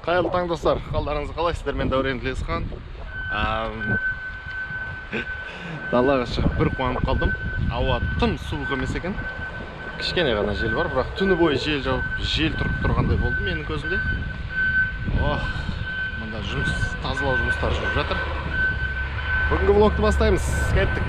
Қайырлы таң достар, қалдарыңыз қалай? Сіздермен Дәурен Тілесхан. Далаға шығып бір қуанып қалдым. Ауа тым суық емес екен. Кішкене ғана жел бар, бірақ түні бойы жел жауып, жел тұрып тұрғандай болды менің көзімде. Мында тазалау жұмыстары жүріп жатыр. Бүгінгі влогты бастаймыз. Кеттік.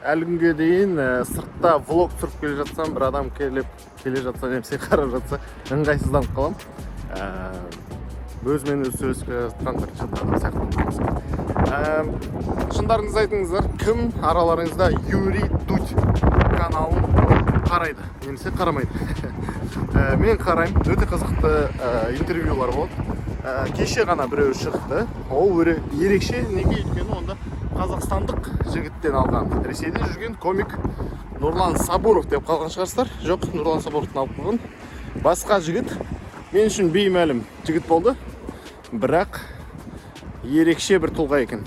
Әлі күнге дейін сыртта влог түсіріп келе жатсам, бір адам келе жатса, немесе қарап жатса, ыңғайсызданып қалам. Өзімен өзі сөйлесіп жатқан бірінші адам сияқты. Шындарыңызды айтыңыздар, кім араларыңызда Юрий Дудь каналын қарайды, немесе қарамайды? Мен қараймын, өте қызықты интервьюлар болды. Кеше ғана біреу шықты. Ол ерекше, неге өйткені онда қазақстандық жігіттен алған. Ресейде жүрген комик Нұрлан Сабуров деп қалған шығарсыздар. Жоқ, Нұрлан Сабуровтан алып қалған. Басқа жігіт, мен үшін беймәлім жігіт болды, бірақ ерекше бір тұлға екен.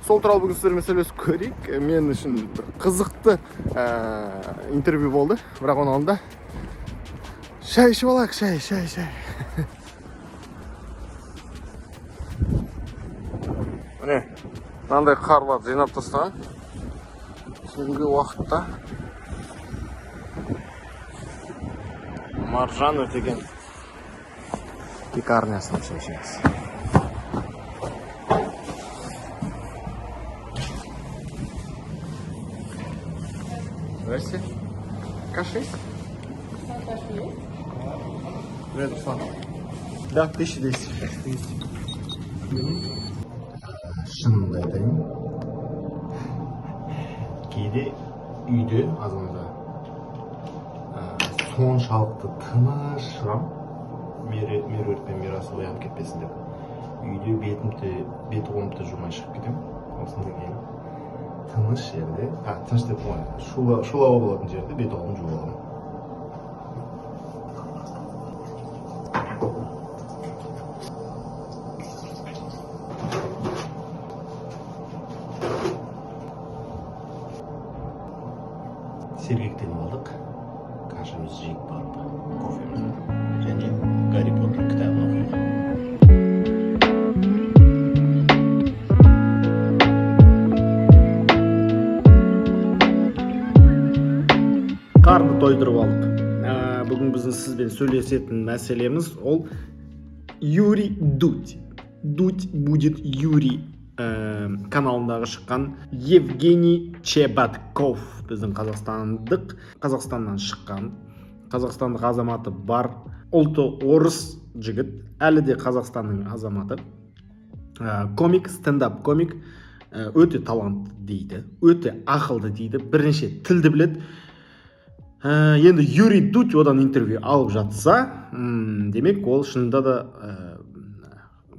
Сол туралы бүгін сіздермен сөйлесіп көрейік. Мен үшін қызықты интервью болды, бірақ оның алдында шай ішіп алайық, шай. Міне, мынандай қарларды жинап тастаған. Түнгі уақытта Маржан Өтеген пекарнясынан шай ішеміз. Здрасте. Каша есть? Каша есть? Привет, Руслан. Да, 1200. Шынымды айтайын, кейде үйде азғанда соншалықты тыныш шығам, меруерт пен мирас оянып кетпесін деп. Үйде беті қолымды жумай шығып кетем. Осында кейін тыныш жерде, тыныш деп шулауы болатын жерде беті қолым жуып аламын. Сергектеніп алдық, кашамызды жейіп барып, кофемізді және Гарри Поттер кітабын оқиық. Қарны тойдырып алдық. Бүгін біздің сізбен сөйлесетін мәселеміз ол Юрий Дудь. Дудь будет Юрий каналындағы шыққан Евгений Чебатков, біздің Қазақстаннан шыққан, қазақстандық азаматы бар, ұлты орыс жігіт, әлі де Қазақстанның азаматы, комик, стендап комик, өте талантты дейді, өте ақылды дейді, бірнеше тілді біледі. Енді Юрий Дудь одан интервью алып жатса, демек ол шынында да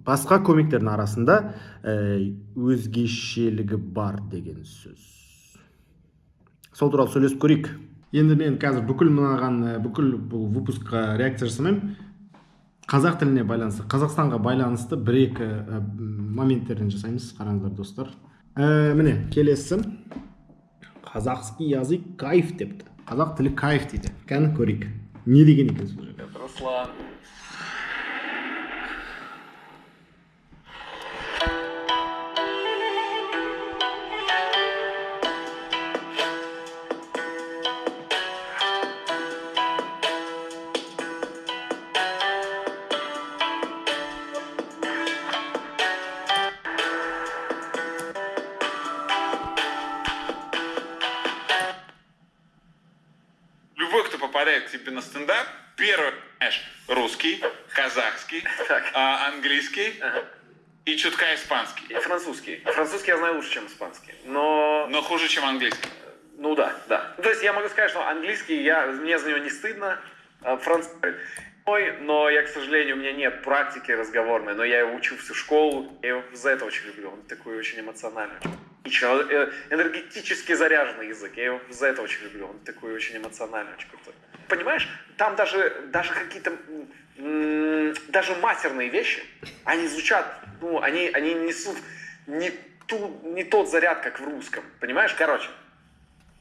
басқа комиктердің арасында өзгешелігі бар деген сөз. Сол туралы сөйлесіп көрейік. Енді мен қазір бүкіл бұл выпускқа реакция жасамаймын. Қазақ тіліне байланысты, Қазақстанға байланысты бір-екі моменттерден жасаймыз. Қараңыздар достар. Міне, келесі. Қазақский язык кайф депті. Қазақ тілі кайф дейді. Кәні көрейік. Не деген екен сол жерде? Руслан. Любой, кто попадает к тебе на стендап, первый, знаешь, русский, казахский, английский и чутка испанский. И французский. Французский я знаю лучше, чем испанский. Но хуже, чем английский. Ну да. То есть я могу сказать, что английский, мне за него не стыдно, французский. Но я, к сожалению, у меня нет практики разговорной, но я его учу всю школу, я его за это очень люблю, он такой очень эмоциональный. Энергетически заряженный язык, я его за это очень люблю, он такой очень эмоциональный, очень крутой. Понимаешь, там даже какие-то, даже матерные вещи, они звучат, они несут не не тот заряд, как в русском. Понимаешь? Короче,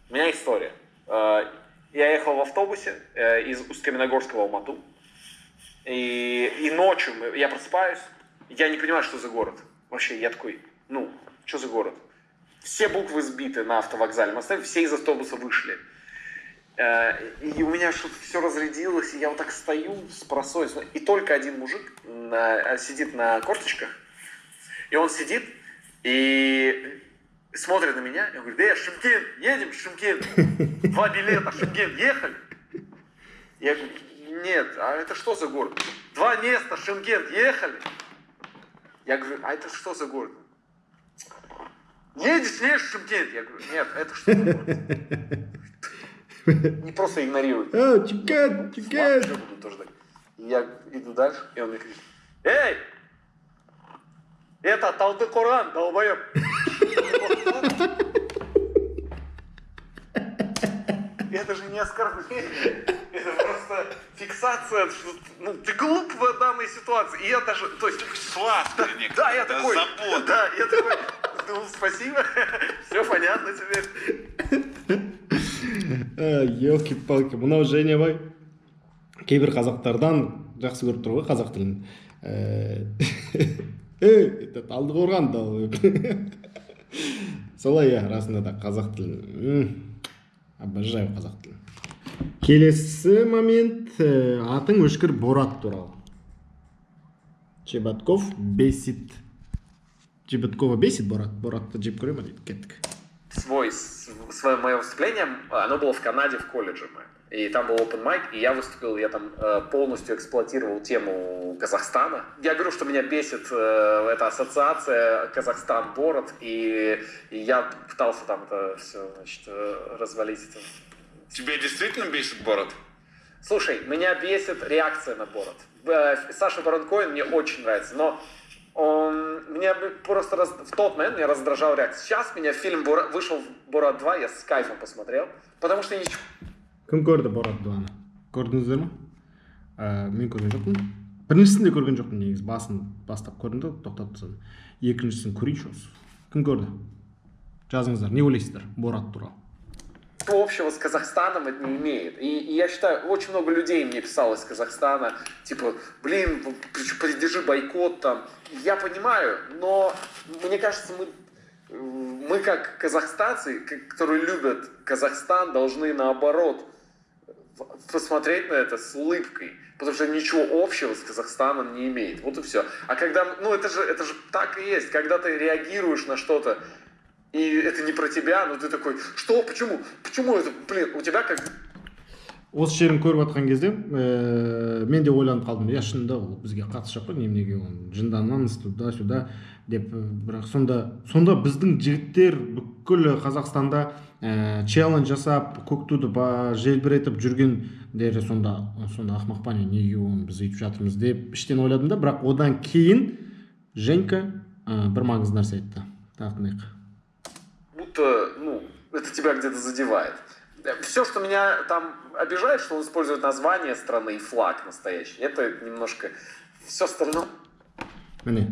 у меня история. Я ехал в автобусе из Усть-Каменогорска в Алмату. И ночью я просыпаюсь, я не понимаю, что за город. Вообще, я такой, что за город? Все буквы сбиты на автовокзале. Мы оставили, все из автобуса вышли. И у меня что-то все разрядилось, и я вот так стою с просой. И только один мужик сидит на корточках. И он сидит и смотрит на меня. И он говорит: Шымкент, едем в Шымкент. 2 билета, Шымкент, ехали? Я говорю: нет, а это что за город? 2 места, Шымкент, ехали? Я говорю: а это что за город? Едешь в Шымкент? Я говорю: нет, это что за город? Не просто игнорируют. Шымкент. Я иду дальше, и он мне кричит: эй! Это Талдыкорган, долбоеб! Это же не оскорбление. Это просто фиксация. Ты глуп в данной ситуации. И я даже... То есть... Сладкое некоторое. Да, я такой... Забота. Да, я такой... спасибо. Все понятно теперь. Елки-палки, мынау және бай кейбір қазақтардан жақсы көріп тұр ғой қазақ тілін. Это Талдықорған солай, иә, расында да қазақ тілін обожаю қазақ тілін. Келесі момент, атың өшкір Борат туралы. Чеботков бесит. Чеботкова бесит Борат. Боратты жеп көре ма дейді, кеттік. Свое мое выступление, оно было в Канаде в колледже. И там был open mic, и я выступил, я там полностью эксплуатировал тему Казахстана. Я говорю, что меня бесит эта ассоциация Казахстан-Бород, и я пытался там это все, значит, развалить. Тебя действительно бесит Бород? Слушай, меня бесит реакция на Бород. Саша Барон Коэн мне очень нравится, но меня просто в тот момент меня раздражал реакция. Сейчас меня фильм вышел Борат 2, я с кайфом посмотрел, потому что ничего. Кім көрді Борат 2-ны? Көрдіңіздер ма? Мен көрген жоқпын. Біріншісін де көрген жоқпын, негізі басын бастап көрдім де тоқтатып тастадым. Екіншісін көрейінші осы. Кім көрді? Жазыңыздар, не ойлайсыздар Борат туралы? Ничего общего с Казахстаном это не имеет. И я считаю, очень много людей мне писало из Казахстана, типа, блин, поддержи бойкот там. Я понимаю, но мне кажется, мы как казахстанцы, которые любят Казахстан, должны наоборот посмотреть на это с улыбкой, потому что ничего общего с Казахстаном не имеет. Вот и все. А когда, это же так и есть, когда ты реагируешь на что-то, и это не про тебя, но ты такой: что, почему? Почему это, блин, у тебя как... Осы жерін көріп жатқан кезде мен де ойланып қалдым, я шынында ол бізге қатысы жоқ қой, неменеге оны жынданамыз туда-сюда деп. Бірақ сонда біздің жігіттер бүкіл Қазақстанда челлендж жасап, көк туды желбіретіп жүргендері сонда ақымақ па, неге оны біз өйтіп жатырмыз деп іштен ойладым да. Бірақ одан кейін Женька бір маңызды нәрсе айтты. Тыңдайық. Будто, это тебя где-то задевает. Все, что меня там обижает, что он использует название страны и флаг настоящий, это немножко... Все остальное... Міне,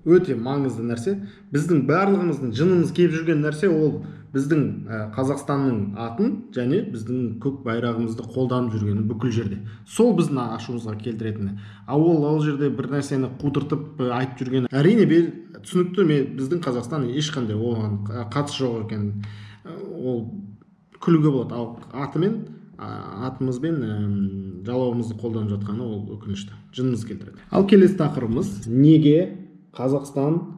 өте маңызды нәрсе. Біздің барлығымыздың жынымыз келіп жүрген нәрсе ол біздің Қазақстанның атын және біздің көк байрағымызды қолданып жүргені бүкіл жерде. Сол біздің ашуымызға келтіретіні. Ол жерде бір нәрсені қудыртып айтып жүргені. Әрине түсінікті, біздің Қазақстан ешқандай оған қатысы жоқ екен. Ол күлуге болады. Ал атымызбен жалауымызды қолданып жатқаны ол өкінішті. Жынымыз келтіреді. Ал келесі тақырыбымыз: неге Қазақстан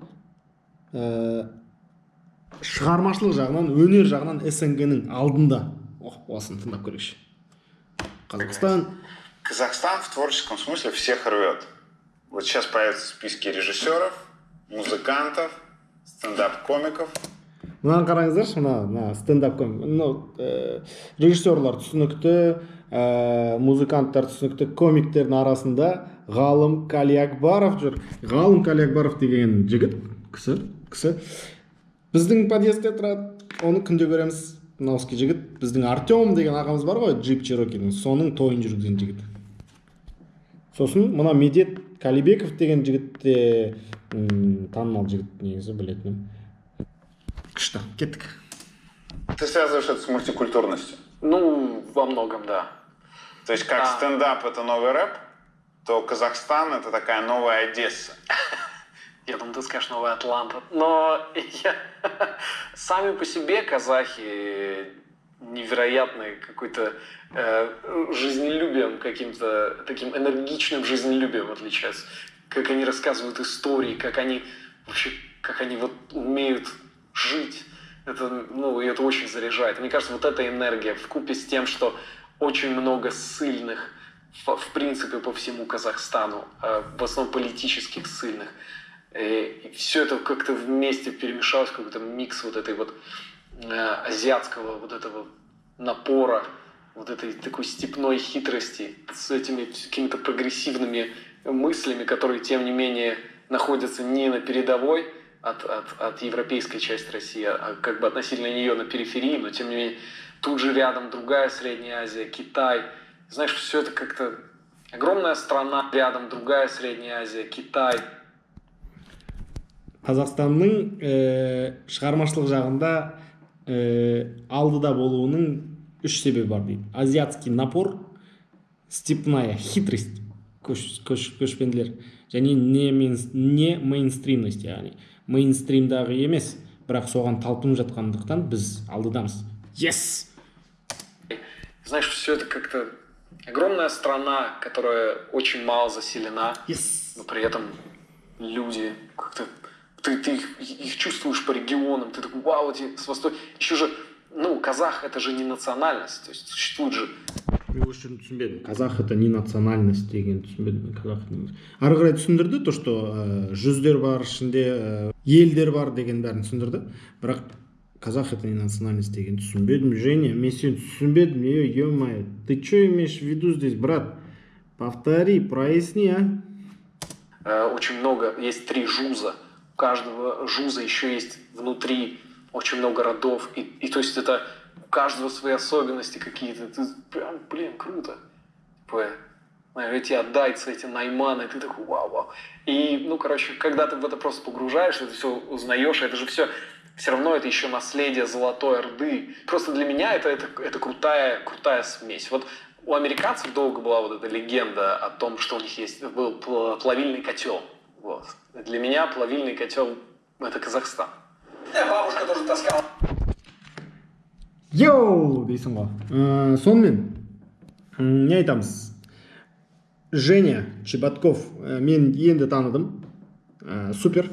шығармашылық жағынан, өнер жағынан СНГ-ның алдында? Осыны тыңдап көрейікші. Казахстан в творческом смысле всех рвет. Вот сейчас появятся списки режиссеров, музыкантов, стендап-комиков. Мынаны қараңыздаршы, мына стендап-комик. Режиссерлар түсінікті, музыканттар түсінікті, комиктердің арасында Ғалым Қалиакбаров жүр. Ғалым Қалиакбаров деген жігіт, кісі. Біздің подъездте тұрады, оны күнде көреміз. Мынауский жігіт, біздің Артем деген ағамыз бар ғой, Джип Черокидің, соның тойын жүргізген жігіт. Сосын мына Медет Қалибеков деген жігіт те танымал жігіт, негізі білетінім. Күшті, кеттік. Ты связываешь это с мультикультурностью? Ну, во многом, да. То есть как стендап это новый рэп, то Казахстан это такая новая Одесса. Я думаю, ты скажешь новая Атланта. Но сами по себе казахи невероятный какой-то жизнелюбием, каким-то таким энергичным жизнелюбием отличаются. Как они рассказывают истории, как они вообще, как они вот умеют жить. Это, ну, и это очень заряжает. Мне кажется, вот эта энергия вкупе с тем, что очень много ссыльных, в принципе, по всему Казахстану, в основном политических ссыльных, и все это как-то вместе перемешалось, какой-то микс вот этой вот азиатского вот этого напора, вот этой такой степной хитрости с этими какими-то прогрессивными мыслями, которые, тем не менее, находятся не на передовой от европейской части России, а как бы относительно нее на периферии, но, тем не менее, тут же рядом другая Средняя Азия, Китай. Знаешь, все это как-то... Огромная страна, рядом другая Средняя Азия, Китай. Қазақстанның шығармашылық жағында алдыда болуының үш себебі бар дейді. Азиатский напор, степная хитрость, көшпенділер, және не мейнстримность, яғни мейнстримдағы емес, бірақ соған талпынып жатқандықтан біз алдыдамыз. Yes! Знаешь, все это как-то... Огромная страна, которая очень мало заселена, Yes! но при этом люди как-то... Ты их чувствуешь по регионам, ты такой, вау, эти с востока... Еще же, ну, казах это же не национальность, то есть существует же... Мен осы жерін түсінбедім. Казах это не национальность деген түсінбедім. Ары қарай түсіндірді, то, что жүздер бар, ішінде елдер бар деген бәрін түсіндірді. Бірақ казах это не национальность деген түсінбедім. Женя, мен сен түсінбедім. Ё-моё, ты что имеешь в виду здесь, брат? Повтори, проясни, а? Очень много, есть 3 жуза. У каждого жуза еще есть внутри очень много родов. И то есть это у каждого свои особенности какие-то. Это прям, блин, круто. Эти отдайцы, эти найманы, ты такой, вау. И, ну, короче, когда ты в это просто погружаешься, это все узнаешь, это же все равно это еще наследие Золотой Орды. Просто для меня это крутая смесь. Вот у американцев долго была вот эта легенда о том, что у них был плавильный котел. Вот. Для меня плавильный котел – это Казахстан. Бабушка тоже таскала. Йоу, дейсің ғой. Сонымен, не айтамыз? Женя Чеботков мен енді таныдым. Супер.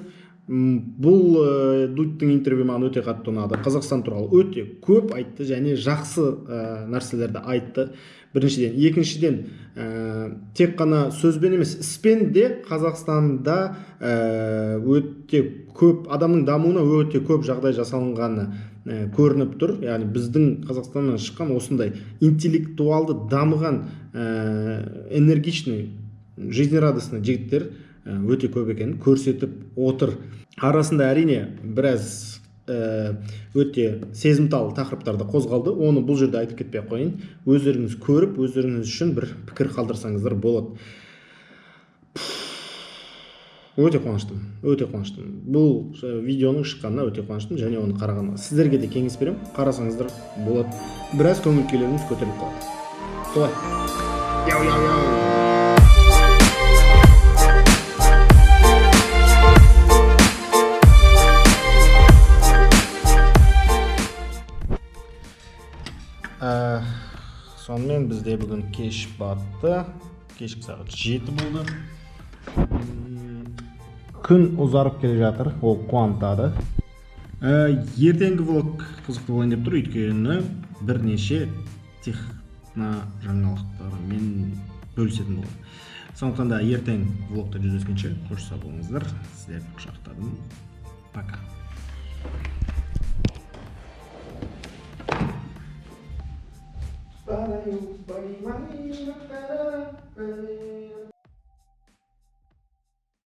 Бұл Дудьтың интервью маған өте қатты ұнады. Қазақстан туралы өте көп айтты және жақсы нәрселерді айтты. Біріншіден, екіншіден, тек қана сөзбен емес, іспен де Қазақстанда өте көп адамның дамуына өте көп жағдай жасалынғаны көрініп тұр. Яғни біздің Қазақстаннан шыққан осындай интеллектуалды дамыған энергичный, жизнерадостный жігіттер өте көп екенін көрсетіп отыр. Арасында әрине біраз өте сезімтал тақырыптарды қозғалды. Оны бұл жерде айтып кетпей қойын. Өздеріңіз көріп, өздеріңіз үшін бір пікір қалдырсаңыздар болады. Өте қуаныштым. Бұл видеоның шыққанына өте қуаныштым және оны қарағанға. Сіздерге де кеңес берем, қарасаңыздар болады. Біраз көңіл күйлеріңіз көтеріліп қалады. Солай. Яу. Сонымен бізде бүгін кеш батты. Кешкі сағат 7 болды. Күн ұзарып келе жатыр, ол қуантады. Ертеңгі влог қызықты болайын деп тұр, өйткені бірнеше техно жаңалықтармен бөлісетін болады. Сондықтан да ертең влогта жүздескенше қош сау болыңыздар. Сіздерді құшақтадым. Пока. Para you,